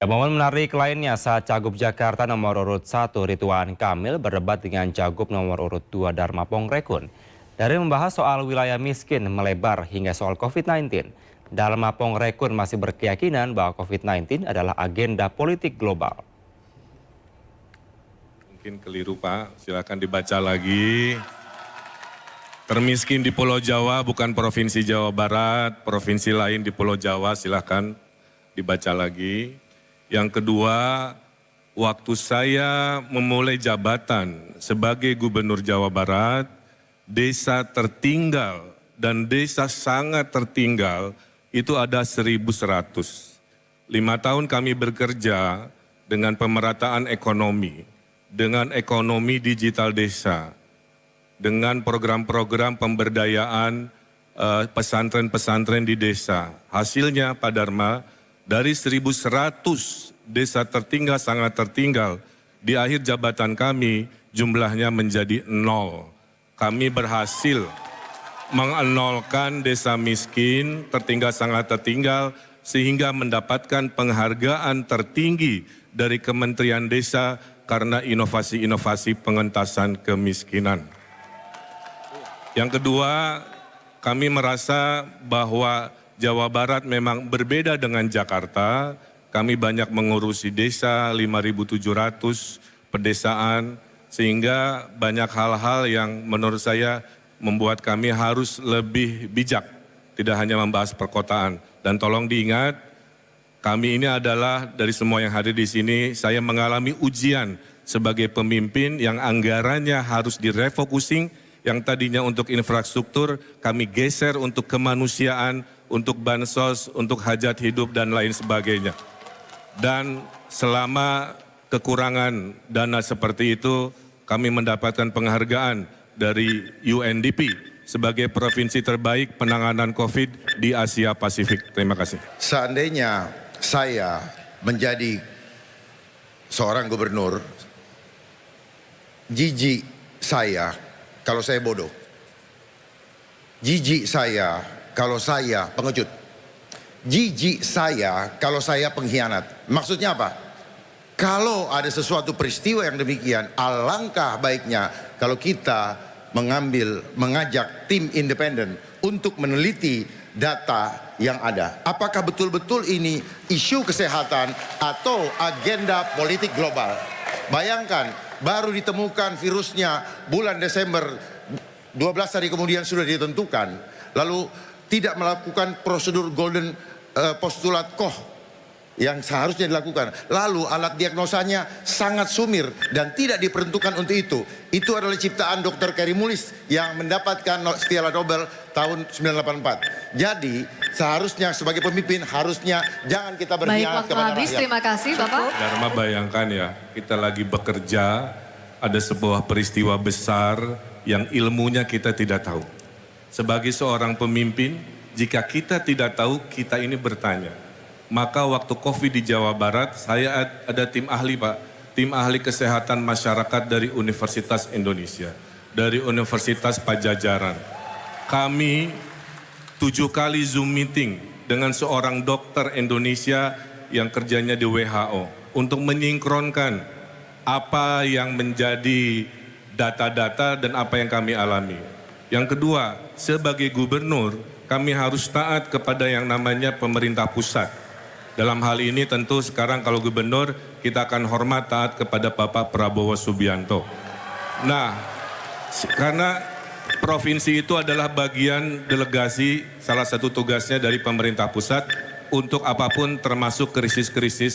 Momen menarik lainnya saat Cagup Jakarta nomor urut 1 Ridwan Kamil berdebat dengan Cagup nomor urut 2 Dharma Pongrekun. Dari membahas soal wilayah miskin melebar hingga soal COVID-19, Dharma Pongrekun masih berkeyakinan bahwa COVID-19 adalah agenda politik global. Mungkin keliru Pak, silakan dibaca lagi. Termiskin di Pulau Jawa bukan Provinsi Jawa Barat, provinsi lain di Pulau Jawa silakan dibaca lagi. Yang kedua, waktu saya memulai jabatan sebagai Gubernur Jawa Barat, desa tertinggal dan desa sangat tertinggal itu ada 1.100. 5 tahun kami bekerja dengan pemerataan ekonomi, dengan ekonomi digital desa, dengan program-program pemberdayaan pesantren-pesantren di desa. Hasilnya Pak Dharma, dari 1.100 desa tertinggal sangat tertinggal, di akhir jabatan kami jumlahnya menjadi 0. Kami berhasil mengenolkan desa miskin, tertinggal sangat tertinggal, sehingga mendapatkan penghargaan tertinggi dari Kementerian Desa karena inovasi-inovasi pengentasan kemiskinan. Yang kedua, kami merasa bahwa Jawa Barat memang berbeda dengan Jakarta. Kami banyak mengurusi desa, 5.700 pedesaan, sehingga banyak hal-hal yang menurut saya membuat kami harus lebih bijak, tidak hanya membahas perkotaan. Dan tolong diingat, kami ini adalah dari semua yang hadir di sini, saya mengalami ujian sebagai pemimpin yang anggarannya harus direfocusing, yang tadinya untuk infrastruktur, kami geser untuk kemanusiaan, untuk bansos, untuk hajat hidup, dan lain sebagainya. Dan selama kekurangan dana seperti itu, kami mendapatkan penghargaan dari UNDP sebagai provinsi terbaik penanganan COVID di Asia Pasifik. Terima kasih. Seandainya saya menjadi seorang gubernur, jijik saya kalau saya bodoh. Jijik saya kalau saya pengecut. Jijik saya kalau saya pengkhianat. Maksudnya apa? Kalau ada sesuatu peristiwa yang demikian, alangkah baiknya kalau kita mengajak tim independen untuk meneliti data yang ada. Apakah betul-betul ini isu kesehatan atau agenda politik global? Bayangkan, baru ditemukan virusnya bulan Desember, 12 hari kemudian sudah ditentukan. Lalu tidak melakukan prosedur golden postulat Koch yang seharusnya dilakukan. Lalu alat diagnosanya sangat sumir dan tidak diperuntukkan untuk itu. Itu adalah ciptaan Dr. Karimulis yang mendapatkan Piala Nobel tahun 1984. Jadi seharusnya sebagai pemimpin harusnya jangan kita berkhianat kepada rakyat. Terima kasih Bapak. Dharma, bayangkan ya, kita lagi bekerja, ada sebuah peristiwa besar yang ilmunya kita tidak tahu. Sebagai seorang pemimpin, jika kita tidak tahu, kita ini bertanya. Maka waktu COVID di Jawa Barat, saya ada tim ahli Pak, tim ahli kesehatan masyarakat dari Universitas Indonesia, dari Universitas Pajajaran. Kami 7 kali Zoom meeting dengan seorang dokter Indonesia yang kerjanya di WHO untuk menyinkronkan apa yang menjadi data-data dan apa yang kami alami. Yang kedua, sebagai gubernur, kami harus taat kepada yang namanya pemerintah pusat. Dalam hal ini tentu sekarang kalau gubernur, kita akan hormat taat kepada Bapak Prabowo Subianto. Nah, karena provinsi itu adalah bagian delegasi, salah satu tugasnya dari pemerintah pusat untuk apapun termasuk krisis-krisis